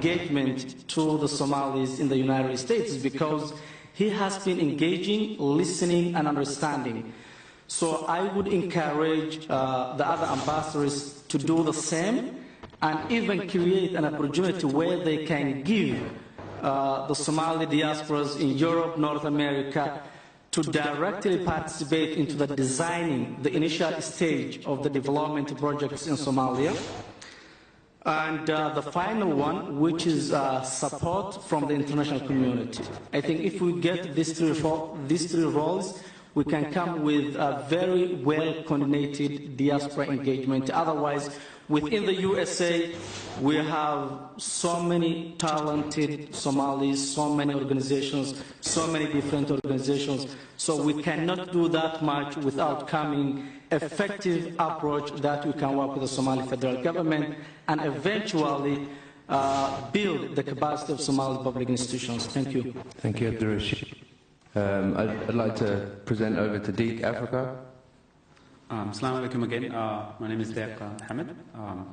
engagement to the Somalis in the United States is because he has been engaging, listening, and understanding. So I would encourage the other ambassadors to do the same and even create an opportunity where they can give the Somali diasporas in Europe, North America, to directly participate into the designing the initial stage of the development projects in Somalia. And the final one, which is support from the international community. I think if we get these three roles, we can come with a very well-coordinated diaspora engagement. Otherwise, within the USA, we have so many talented Somalis, so many organizations, so many different organizations. So we cannot do that much without coming effective approach that we can work with the Somali federal government and eventually build the capacity of Somali public institutions. Thank you. Thank you, Abdurrashid. I'd like to present over to Deek Africa. Assalamu alaikum again. My name is Deek Hamid,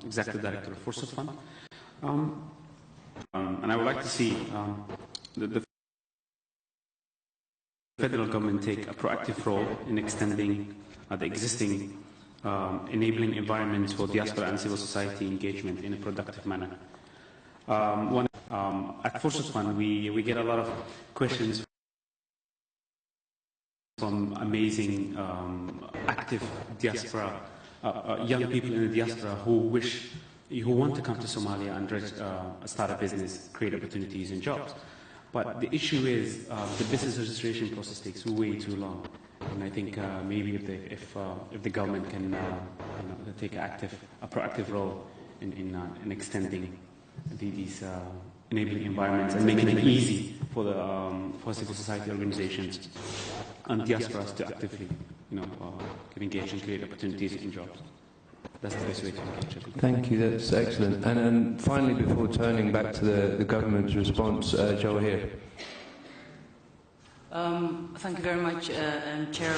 Executive Director of Forces Fund. And I would like to see the federal government take a proactive role in extending the existing enabling environments for diaspora and civil society engagement in a productive manner. At Forces Fund, we get a lot of questions from amazing, active diaspora, young people in the diaspora who want to come to Somalia and start a business, create opportunities and jobs. But the issue is the business registration process takes way too long. And I think maybe if the government can take a proactive role in extending these enabling environments and making it easy for civil society organizations and diasporas to actively, get engaged and create opportunities and jobs. That's the best way to engage. Thank you. That's excellent. And finally, before turning back to the government's response, Joe here. Thank you very much, Chair.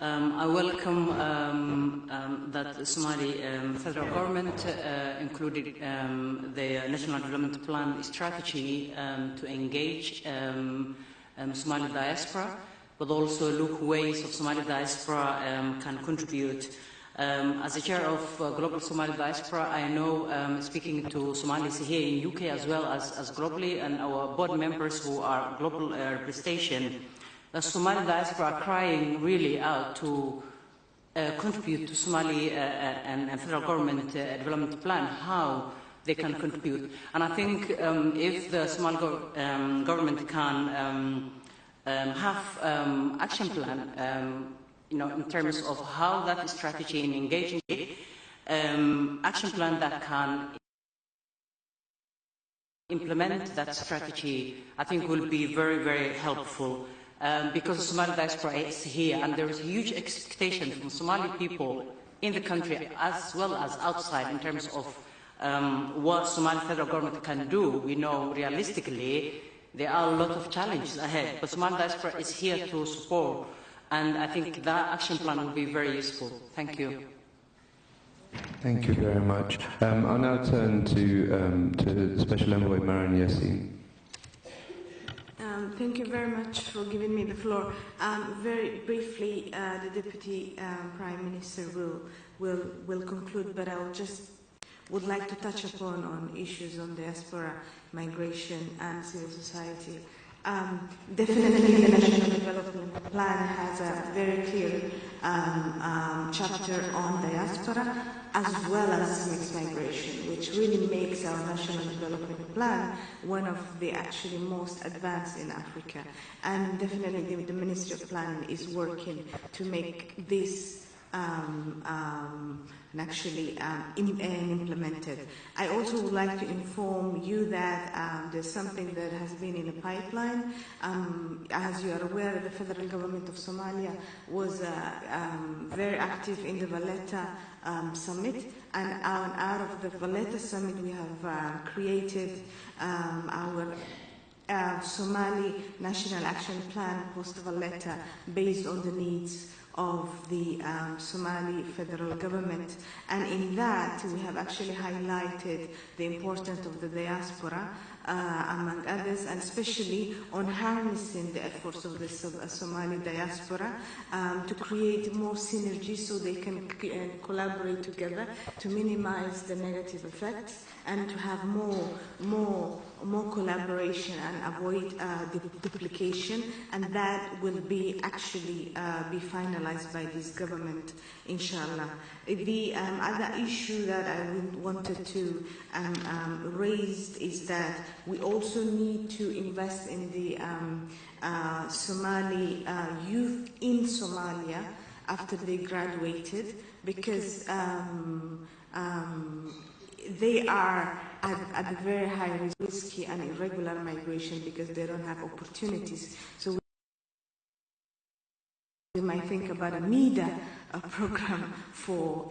I welcome that the Somali federal government included the National Development Plan strategy to engage Somali diaspora, but also look ways of Somali diaspora can contribute. As the chair of Global Somali Diaspora, I know, speaking to Somalis here in UK as well as globally, and our board members who are global representation, the Somali diaspora are crying really out to contribute to Somali and federal government development plan, how they can contribute. And I think if the Somali government can have action plan, in terms of how that strategy in engaging action plan that can implement that strategy, I think will be very, very helpful. Because the Somali diaspora is here, and there is a huge expectation from Somali people in the country as well as outside in terms of what Somali federal government can do. We know realistically there are a lot of challenges ahead, but Somali diaspora is here to support, and I think that action plan will be very useful. Thank you. Thank you very much. I'll now turn to Special Envoy Marian Yassin. Thank you very much for giving me the floor. Very briefly, the Deputy Prime Minister will conclude, but I would like to touch upon issues on diaspora, migration, and civil society. Definitely, the National Development Plan has a very clear chapter on diaspora as well as mixed migration, which really makes our National Development Plan one of the actually most advanced in Africa. And definitely the Ministry of Planning is working to make this implemented. I also would like to inform you that there's something that has been in the pipeline. As you are aware, the federal government of Somalia was very active in the Valletta summit, and out of the Valletta summit we have created our Somali National Action Plan post-Valletta based on the needs of the Somali federal government, and in that we have actually highlighted the importance of the diaspora, among others, and especially on harnessing the efforts of the Somali diaspora to create more synergy so they can collaborate together to minimize the negative effects and to have more collaboration and avoid duplication, and that will be actually be finalized by this government, inshallah. The other issue that I wanted to raise is that we also need to invest in the Somali youth in Somalia after they graduated, because they are at a very high risk, risky and irregular migration because they don't have opportunities. So we might think about a MEDA program for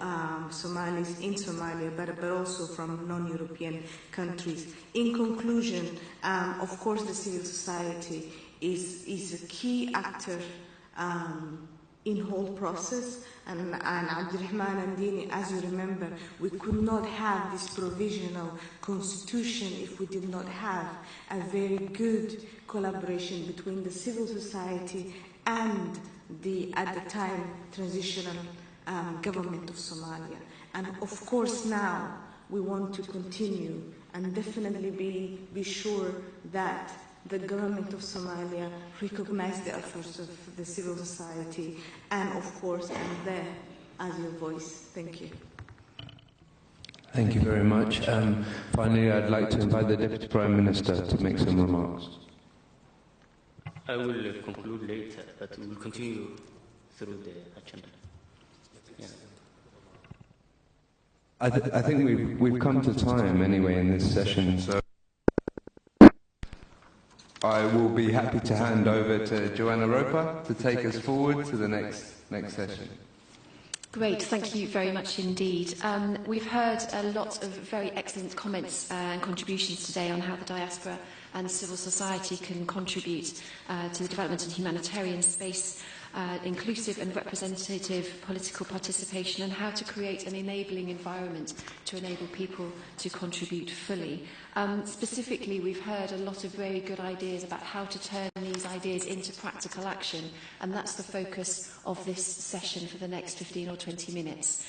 Somalis in Somalia, but also from non-European countries. In conclusion, of course, the civil society is a key actor in whole process, and Abdurrahman and Dini, as you remember, we could not have this provisional constitution if we did not have a very good collaboration between the civil society and the, at the time, transitional government of Somalia. And of course now we want to continue and definitely be sure that the government of Somalia recognize the efforts of the civil society, and of course I'm there as your voice. Thank you. Thank you very much. Finally, I'd like to invite the Deputy Prime Minister to make some remarks. I will conclude later, but we will continue through the agenda. Yeah. I think we've come to time anyway in this session, so I will be happy to hand over to Joanna Roper to take us forward to the next session. Great, thank you very much indeed. We've heard a lot of very excellent comments and contributions today on how the diaspora and civil society can contribute to the development of humanitarian space, inclusive and representative political participation, and how to create an enabling environment to enable people to contribute fully. Specifically, we've heard a lot of very good ideas about how to turn these ideas into practical action, and that's the focus of this session for the next 15 or 20 minutes.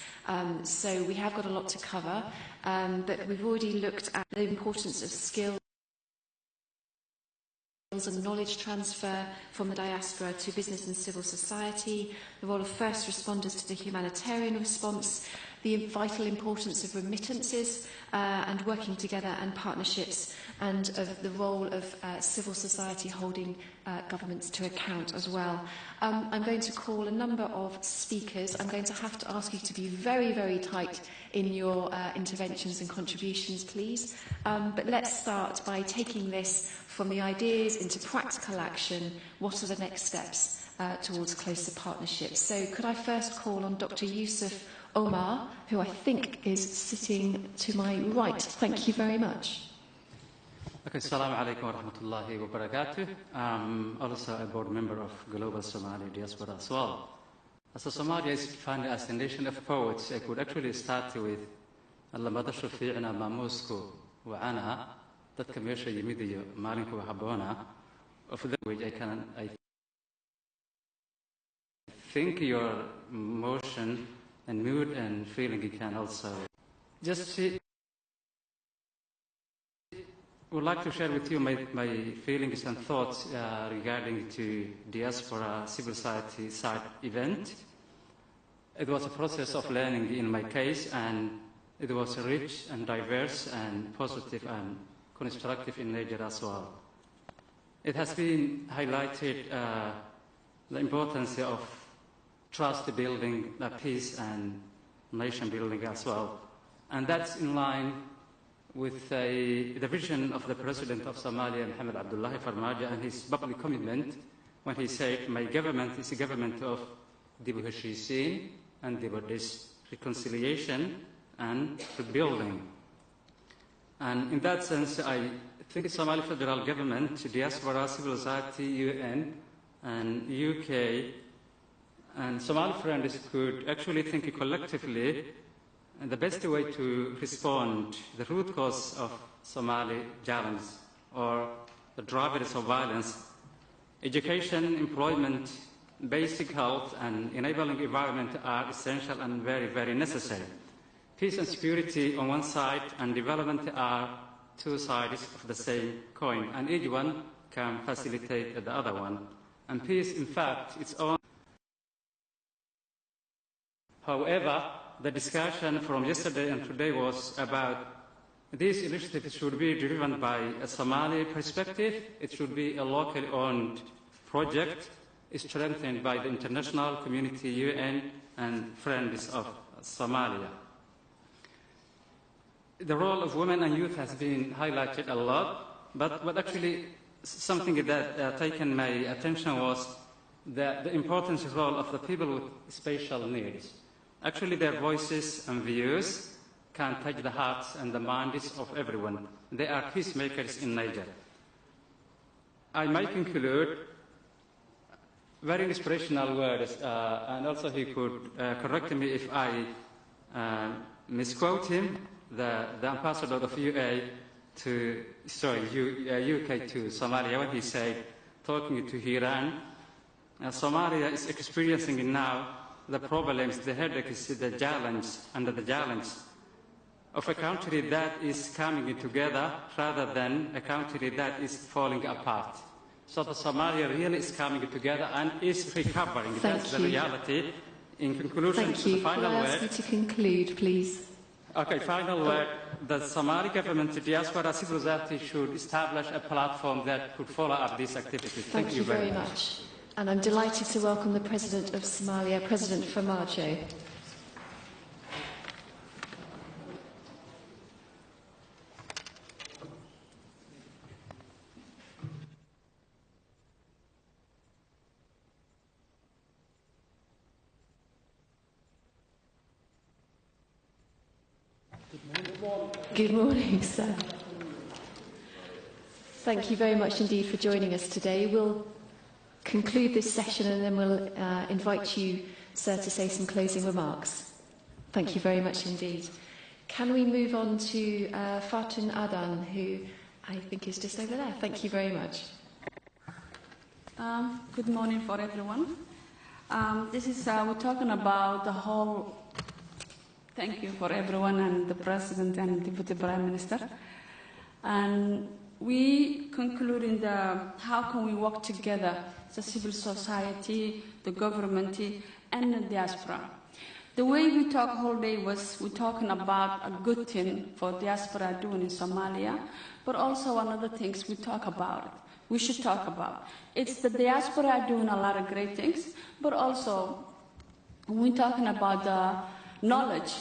So we have got a lot to cover, but we've already looked at the importance of skills and knowledge transfer from the diaspora to business and civil society, the role of first responders to the humanitarian response, the vital importance of remittances and working together and partnerships, and of the role of civil society holding governments to account as well. I'm going to call a number of speakers. I'm going to have to ask you to be very, very tight in your interventions and contributions, please. But let's start by taking this from the ideas into practical action. What are the next steps towards closer partnerships? So could I first call on Dr. Yusuf Omar, who I think is sitting to my right. Thank you very much. Okay, Assalamu alaikum wa rahmatullahi wa barakatuh. I'm also a board member of Global Somali Diaspora as well. As a Somalia is defined as a nation of poets, I could actually start with Allamada Shafi'na Mamusku wa Ana, that Kamesha Yimidiyo, Malinku Habona, of the which I think your motion and mood and feeling you can also just see. I would like to share with you my feelings and thoughts regarding to diaspora civil society side event. It was a process of learning in my case, and it was rich and diverse and positive and constructive in nature as well. It has been highlighted the importance of trust building, peace and nation building as well. And that's in line with the vision of the President of Somalia, Mohamed Abdullahi Farmajo, and his public commitment when he said, my government is a government of Dibu Heshisin and Dibu reconciliation and rebuilding. And in that sense, I think Somali federal government, diaspora, civil society, UN, and UK and Somali friends could actually think collectively the best way to respond to the root cause of Somali challenge or the drivers of violence. Education, employment, basic health and enabling environment are essential and very, very necessary. Peace and security on one side and development are two sides of the same coin, and each one can facilitate the other one. And peace, in fact, its own. However, the discussion from yesterday and today was about this initiative should be driven by a Somali perspective. It should be a locally owned project strengthened by the international community, UN, and friends of Somalia. The role of women and youth has been highlighted a lot, but actually something that taken my attention was the important role of the people with special needs. Actually, their voices and views can touch the hearts and the minds of everyone. They are peacemakers in Niger. I might conclude very inspirational words, and also he could correct me if I misquote him, the ambassador of UK to Somalia, when he said, talking to Iran, Somalia is experiencing now the problems, the headaches, the challenge, of a country that is coming together rather than a country that is falling apart. So the Somalia really is coming together and is recovering. That's the reality. In conclusion, the final word. Could I ask you to conclude, please? Okay, final word. The Somali government, the diaspora civil society should establish a platform that could follow up these activities. Thank you very much. And I'm delighted to welcome the President of Somalia, President Farmajo. Good morning, sir. Thank you very much indeed for joining us today. We'll conclude this session and then we'll invite you, sir, to say some closing remarks. Thank you very much indeed. Can we move on to Fatun Adan, who I think is just over there. Thank you very much. Good morning for everyone. We're talking about the whole. Thank you for everyone and the President and Deputy Prime Minister. And we conclude in how can we work together, the civil society, the government, and the diaspora. The way we talk whole day was we're talking about a good thing for diaspora doing in Somalia, but also another things we talk about. We should talk about. It's the diaspora doing a lot of great things, but also we're talking about the knowledge.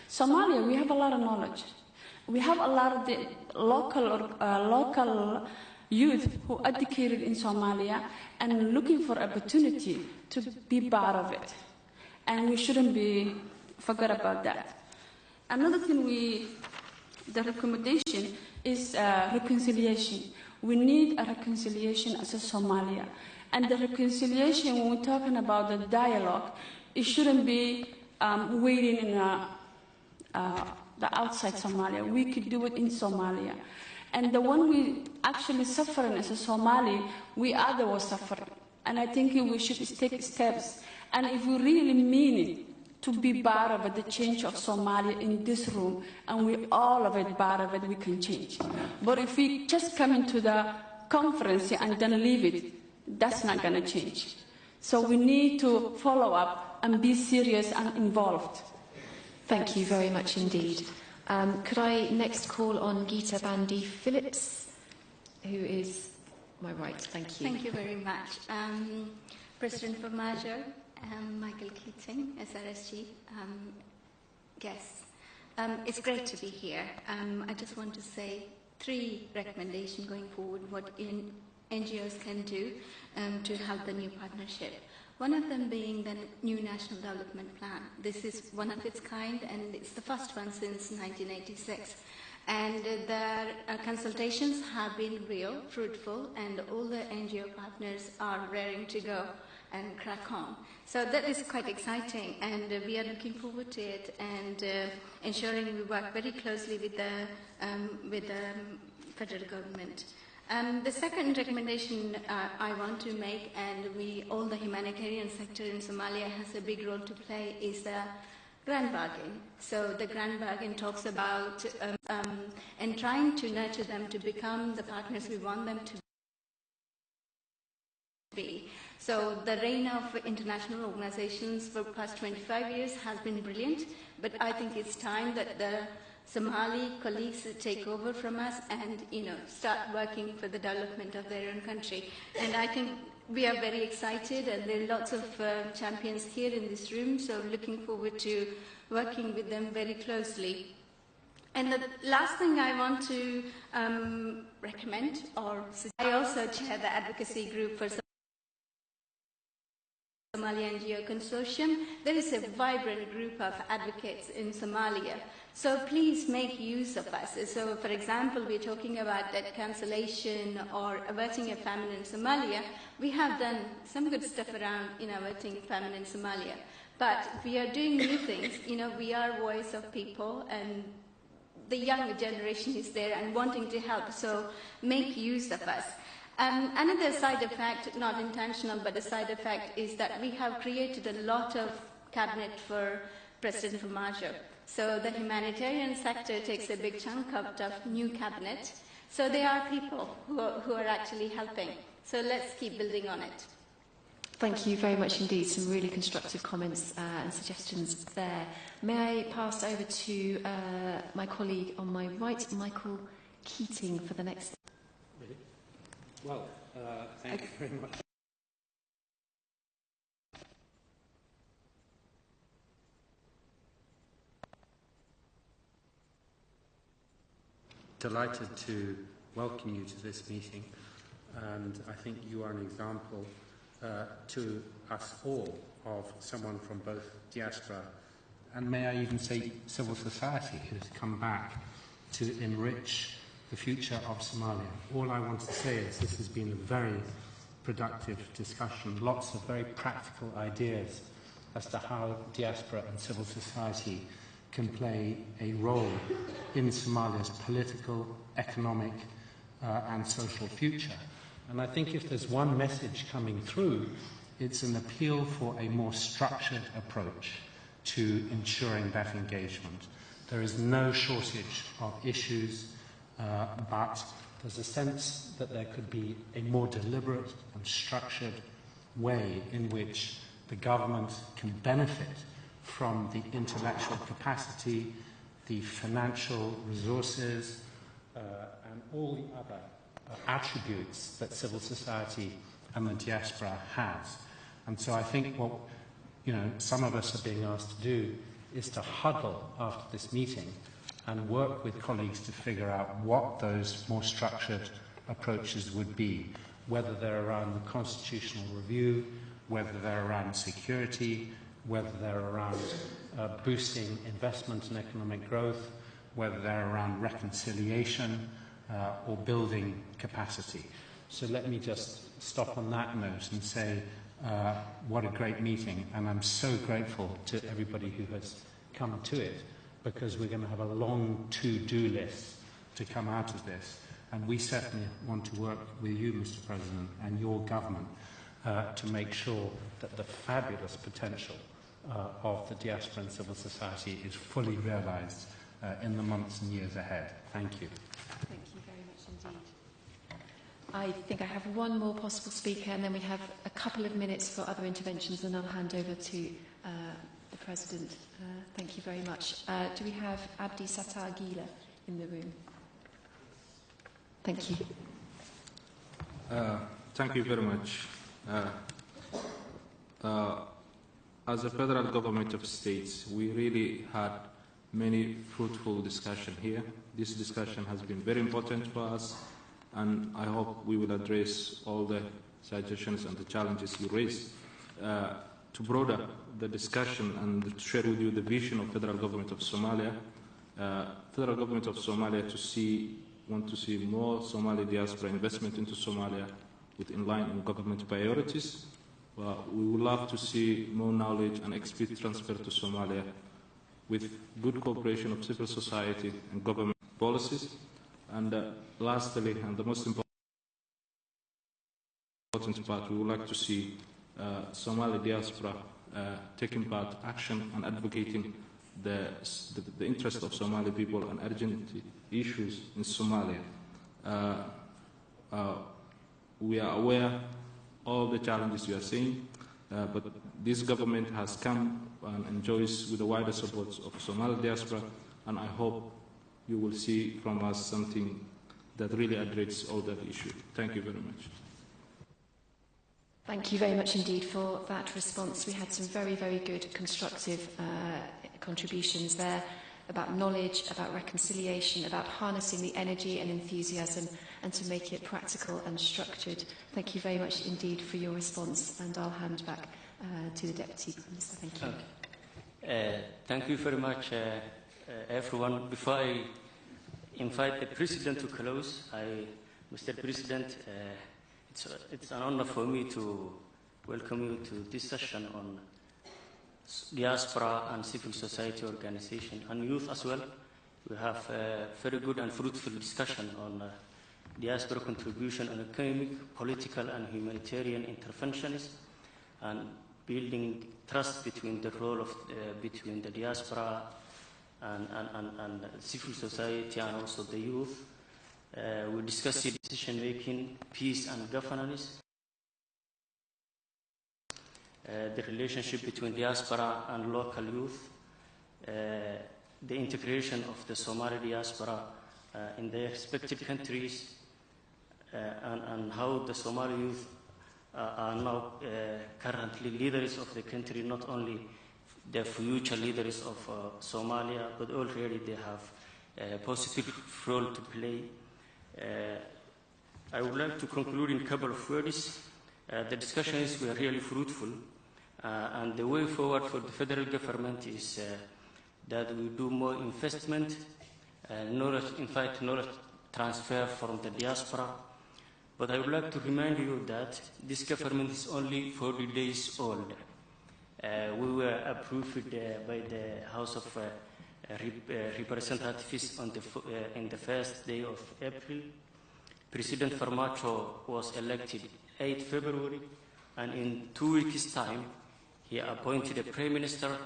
Somalia, we have a lot of knowledge. We have a lot of the local youth who are educated in Somalia and looking for opportunity to be part of it. And we shouldn't forget about that. Another thing the recommendation is reconciliation. We need a reconciliation as a Somalia. And the reconciliation, when we're talking about the dialogue, it shouldn't be waiting in the outside Somalia. We could do it in Somalia. And the one we actually suffering as a Somali, we are the ones suffering. And I think we should take steps. And if we really mean it, to be part of the change of Somalia in this room, and we all of it part of it, we can change. But if we just come into the conference and then leave it, that's not going to change. So we need to follow up and be serious and involved. Thank you very much indeed. Could I next call on Geeta Bandy Phillips, who is my right. Thank you. Thank you very much. President Farmajo, Michael Keating, SRSG, guests. It's great to be here. I just want to say 3 recommendations going forward, what NGOs can do to help the new partnership. One of them being the new National Development Plan. This is one of its kind, and it's the first one since 1986. And the consultations have been real, fruitful, and all the NGO partners are raring to go and crack on. So that is quite exciting, and we are looking forward to it, and ensuring we work very closely with the federal government. The second recommendation I want to make, and all the humanitarian sector in Somalia has a big role to play, is the grand bargain. So the grand bargain talks about and trying to nurture them to become the partners we want them to be. So the reign of international organizations for the past 25 years has been brilliant, but I think it's time that the Somali colleagues take over from us and, start working for the development of their own country. And I think we are very excited, and there are lots of champions here in this room, so looking forward to working with them very closely. And the last thing I want to recommend, I also chair the advocacy group for Somalia NGO Consortium. There is a vibrant group of advocates in Somalia. So please make use of us. So for example, we're talking about debt cancellation or averting a famine in Somalia. We have done some good stuff around averting famine in Somalia. But we are doing new things. We are voice of people, and the younger generation is there and wanting to help. So make use of us. Another side effect, not intentional, but a side effect, is that we have created a lot of cabinet for President Formaggio. So the humanitarian sector takes a big chunk out of new cabinet. So there are people who are actually helping. So let's keep building on it. Thank you very much indeed. Some really constructive comments and suggestions there. May I pass over to my colleague on my right, Michael Keating, for the next... Really? Well, thank you very much. Delighted to welcome you to this meeting, and I think you are an example to us all of someone from both diaspora and, may I even say, civil society who's come back to enrich the future of Somalia. All I want to say is this has been a very productive discussion, lots of very practical ideas as to how diaspora and civil society can play a role in Somalia's political, economic and social future. And I think if there's one message coming through, it's an appeal for a more structured approach to ensuring that engagement. There is no shortage of issues, but there's a sense that there could be a more deliberate and structured way in which the government can benefit from the intellectual capacity, the financial resources, and all the other attributes that civil society and the diaspora has. And so I think what some of us are being asked to do is to huddle after this meeting and work with colleagues to figure out what those more structured approaches would be, whether they're around the constitutional review, whether they're around security, whether they're around boosting investment and economic growth, whether they're around reconciliation or building capacity. So let me just stop on that note and say what a great meeting, and I'm so grateful to everybody who has come to it, because we're going to have a long to-do list to come out of this, and we certainly want to work with you, Mr. President, and your government to make sure that the fabulous potential of the diaspora and civil society is fully realised in the months and years ahead. Thank you. Thank you very much indeed. I think I have one more possible speaker, and then we have a couple of minutes for other interventions, and I'll hand over to the President. Thank you very much. Do we have Abdi Sattar Gila in the room? Thank you. Thank you very much. As a federal government of states, we really had many fruitful discussions here. This discussion has been very important for us, and I hope we will address all the suggestions and the challenges you raised. To broaden the discussion and to share with you the vision of federal government of Somalia, federal government of Somalia want to see more Somali diaspora investment into Somalia with in line with government priorities, We would love to see more knowledge and experience transfer to Somalia with good cooperation of civil society and government policies. And lastly, and the most important part, we would like to see Somali diaspora taking part action and advocating the interest of Somali people and urgent issues in Somalia. We are aware of the challenges you are seeing, but this government has come and enjoys with the wider support of Somali diaspora, and I hope you will see from us something that really addresses all that issue. Thank you very much. Thank you very much indeed for that response. We had some very, very good constructive contributions there about knowledge, about reconciliation, about harnessing the energy and enthusiasm and to make it practical and structured. Thank you very much indeed for your response, and I'll hand back to the Deputy Prime Minister. Thank you. Okay. Thank you very much, everyone. Before I invite the President to close, Mr. President, it's an honor for me to welcome you to this session on diaspora and civil society organization and youth as well. We have a very good and fruitful discussion on diaspora contribution on economic, political and humanitarian interventions and building trust between the role of between the diaspora and civil society and also the youth. We discussed decision making, peace and governance, the relationship between diaspora and local youth, the integration of the Somali diaspora in their respective countries, and how the Somali youth are now currently leaders of the country, not only the future leaders of Somalia, but already they have a positive role to play. I would like to conclude in a couple of words. The discussions were really fruitful, and the way forward for the federal government is that we do more investment, knowledge transfer from the diaspora. But I would like to remind you that this government is only 40 days old. We were approved by the House of Representatives on in the first day of April. President Farmacho was elected 8 February, and in 2 weeks' time, he appointed a Prime Minister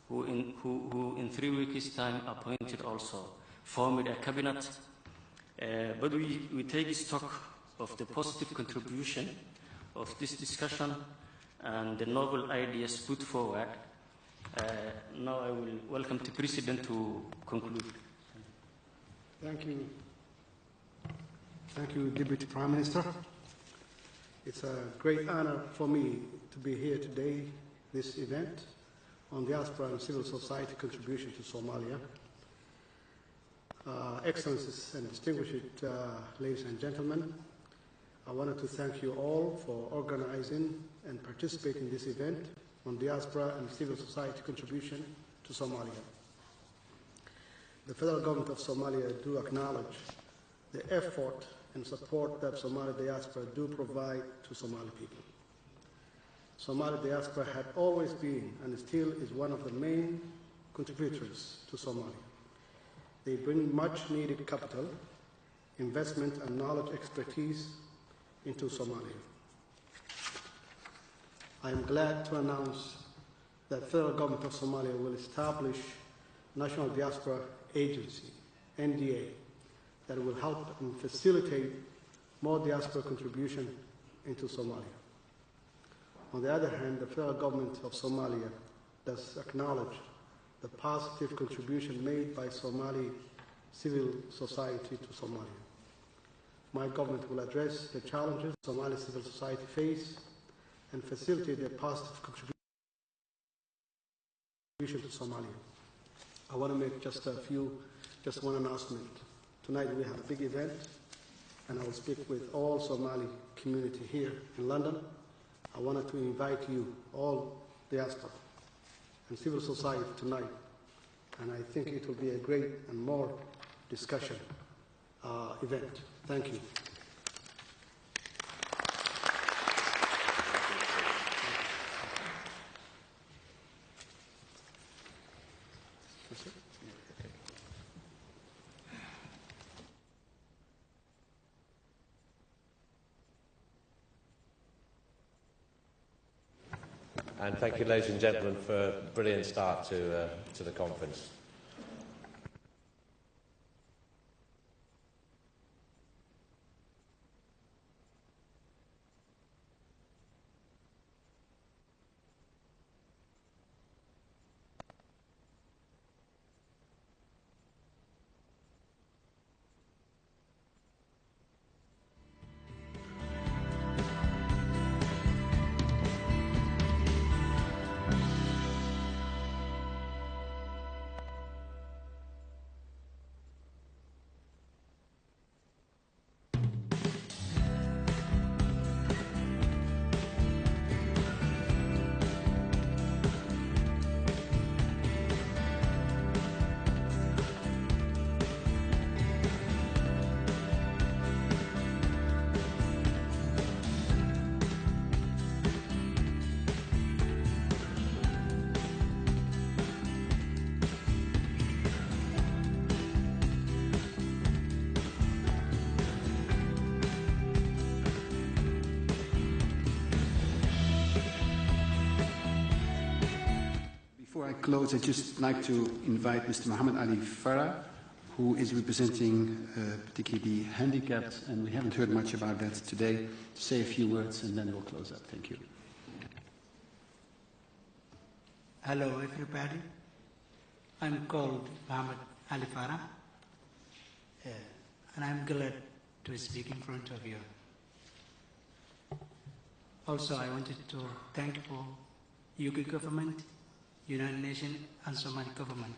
who in 3 weeks' time appointed also, formed a cabinet. But we take stock of the positive contribution of this discussion and the novel ideas put forward. Now I will welcome the President to conclude. Thank you. Thank you, Deputy Prime Minister. It's a great honor for me to be here today, this event on diaspora and civil society contribution to Somalia. Excellencies and distinguished ladies and gentlemen, I wanted to thank you all for organizing and participating in this event on diaspora and civil society contribution to Somalia. The federal government of Somalia do acknowledge the effort and support that Somali diaspora do provide to Somali people. Somali diaspora had always been and still is one of the main contributors to Somalia. They bring much needed capital, investment and knowledge expertise into Somalia. I am glad to announce that the federal government of Somalia will establish National Diaspora Agency, NDA, that will help and facilitate more diaspora contribution into Somalia. On the other hand, the federal government of Somalia does acknowledge the positive contribution made by Somali civil society to Somalia. My government will address the challenges Somali civil society face and facilitate their positive contribution to Somalia. I want to make just one announcement. Tonight we have a big event, and I will speak with all Somali community here in London. I wanted to invite you, all diaspora and civil society tonight, and I think it will be a great and more discussion event. Thank you. And thank you, ladies and gentlemen, for a brilliant start to the conference. Before I close, I'd just like to invite Mr. Muhammad Ali Farah, who is representing particularly the handicapped, and we haven't heard much about that today, to say a few words, and then we'll close up. Thank you. Hello, everybody. I'm called Muhammad Ali Farah, and I'm glad to speak in front of you. Also, I wanted to thank for UK government, United Nations and Somali government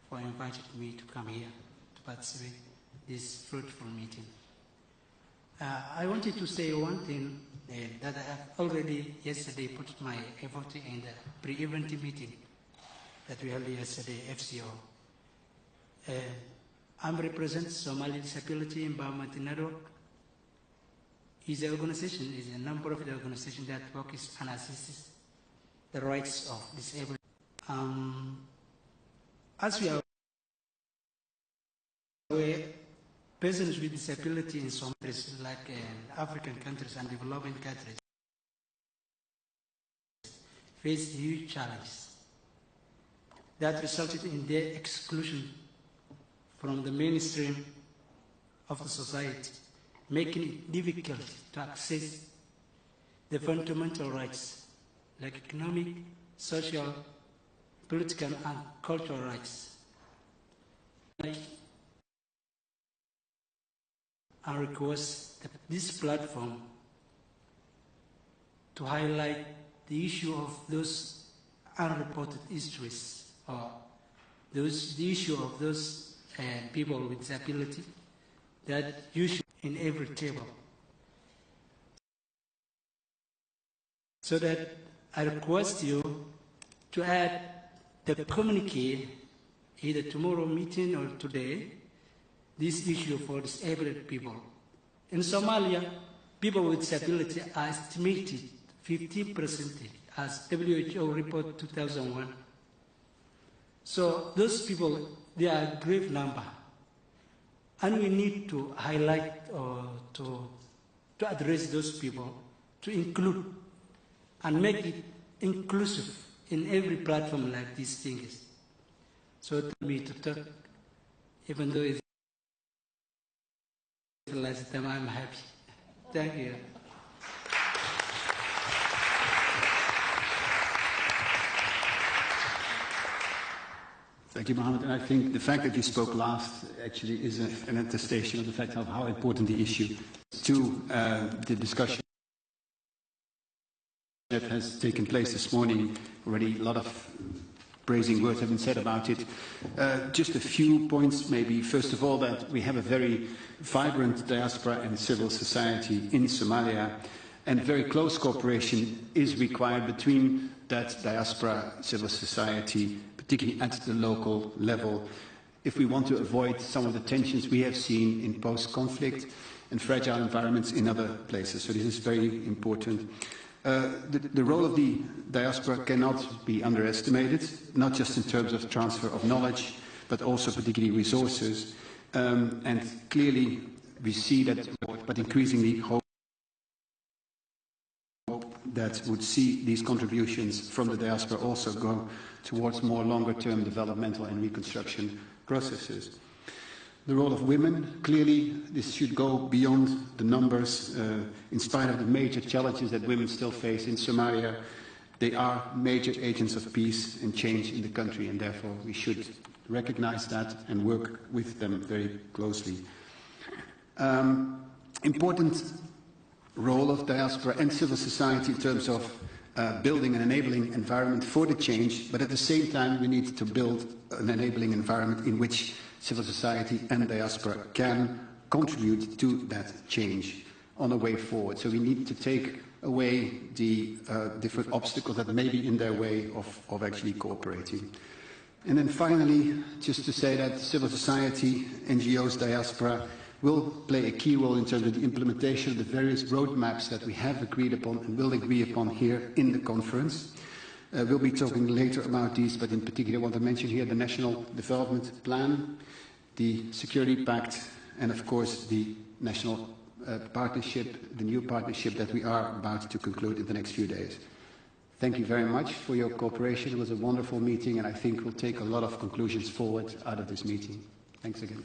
for inviting me to come here to participate in this fruitful meeting. I wanted to say one thing that I have already yesterday put my effort in the pre-event meeting that we held yesterday, FCO. I'm representing Somali Disability Empowerment Network. Is an organization, is a number of the organizations that works and assists the rights of disabled. As we are aware, persons with disability in some countries, like African countries and developing countries, face huge challenges that resulted in their exclusion from the mainstream of the society, making it difficult to access the fundamental rights like economic, social, political and cultural rights. I request this platform to highlight the issue of those unreported histories, or the issue of those people with disability that usually in every table. So that I request you to add the communique, either tomorrow meeting or today, this issue for disabled people. In Somalia, people with disability are estimated 15% as WHO report 2001. So those people, they are a grave number. And we need to highlight or to address those people, to include and make it inclusive in every platform like these things. So to me to talk, even though it's the last time, I'm happy. Thank you. Thank you, Mohammed. And I think the fact that you spoke last actually is an attestation of the fact of how important the issue to the discussion that has taken place this morning. Already a lot of praising words have been said about it. Just a few points maybe. First of all, that we have a very vibrant diaspora and civil society in Somalia, and very close cooperation is required between that diaspora civil society, particularly at the local level, if we want to avoid some of the tensions we have seen in post-conflict and fragile environments in other places. So this is very important. The role of the diaspora cannot be underestimated, not just in terms of transfer of knowledge, but also particularly resources. And clearly we see that, but increasingly hope that would see these contributions from the diaspora also go towards more longer-term developmental and reconstruction processes. The role of women, clearly this should go beyond the numbers. In spite of the major challenges that women still face in Somalia, they are major agents of peace and change in the country, and therefore we should recognize that and work with them very closely. Important role of diaspora and civil society in terms of building an enabling environment for the change, but at the same time we need to build an enabling environment in which civil society and diaspora can contribute to that change on a way forward. So we need to take away the different obstacles that may be in their way of actually cooperating. And then finally, just to say that civil society, NGOs, diaspora will play a key role in terms of the implementation of the various roadmaps that we have agreed upon and will agree upon here in the conference. We'll be talking later about these, but in particular I want to mention here the National Development Plan, the Security Pact, and of course the National Partnership, the new partnership that we are about to conclude in the next few days. Thank you very much for your cooperation. It was a wonderful meeting, and I think we'll take a lot of conclusions forward out of this meeting. Thanks again.